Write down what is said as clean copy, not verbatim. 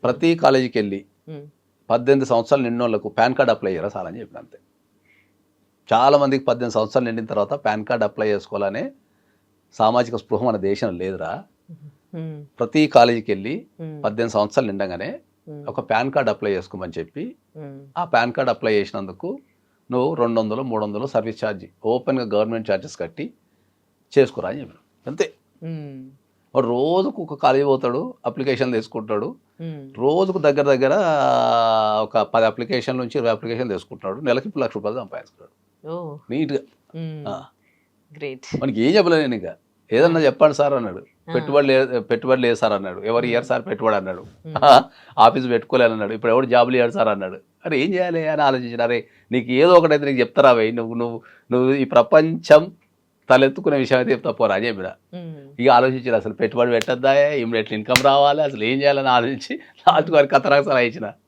ప్రతి కాలేజీకి వెళ్ళి ఉమ్, 18 సంవత్సరాలు నిన్నోళ్ళకు పాన్ కార్డ్ అప్లై చేయరా సార్ అని చెప్పిన అంతే. చాలా మందికి 18 సంవత్సరాలు నిండిన తర్వాత పాన్ కార్డ్ అప్లై చేసుకోవాలనే సామాజిక స్పృహ మన దేశంలో లేదురా. ఉమ్, ప్రతి కాలేజీకి వెళ్ళి ఉమ్, 18 సంవత్సరాలు నిండగానే ఉమ్, ఒక పాన్ కార్డ్ అప్లై చేసుకోమని చెప్పి ఉమ్, ఆ పాన్ కార్డ్ అప్లై చేసినందుకు నువ్వు 200 300 సర్వీస్ ఛార్జ్ ఓపెన్గా గవర్నమెంట్ ఛార్జెస్ కట్టి చేసుకురా అని చెప్పాను అంతే. ఉమ్, వాడు రోజుకు ఒక కాలేజీ పోతాడు, అప్లికేషన్ తీసుకుంటాడు. ఉమ్. రోజుకు దగ్గర దగ్గర ఒక 10 అప్లికేషన్ నుంచి 20 అప్లికేషన్ తీసుకుంటాడు. నెలకి ఇప్పుడు ₹1,00,000 సంపాదిస్తాడు ఓ నీట్గా. గ్రేట్. మనకి ఏం చెప్పలేదు నేను ఇంకా. ఏదన్నా చెప్పండి సార్ అన్నాడు. పెట్టుబడి లేదు సార్ అన్నాడు. ఎవరు ఇయ్యారు సార్ పెట్టుబడి అన్నాడు. ఆఫీస్ పెట్టుకోలేను అన్నాడు. ఇప్పుడు ఎవరు జాబులు ఇయ్యాడు సార్ అన్నాడు. అరే ఏం చేయాలి అని ఆలోచించిన. అరే నీకు ఏదో ఒకటైతే నీకు చెప్తారా భయ్, నువ్వు ఈ ప్రపంచం తలెత్తుకునే విషయం అయితే చెప్తా పోరా అని చెప్పిన. ఇక ఆలోచించారు అసలు పెట్టుబడి పెట్టద్దా, ఇమ్మీడియట్ ఇన్కమ్ రావాలి, అసలు ఏం చేయాలని ఆలోచించి లాస్ట్ వారికి కథరాకు సలహా ఇచ్చిన.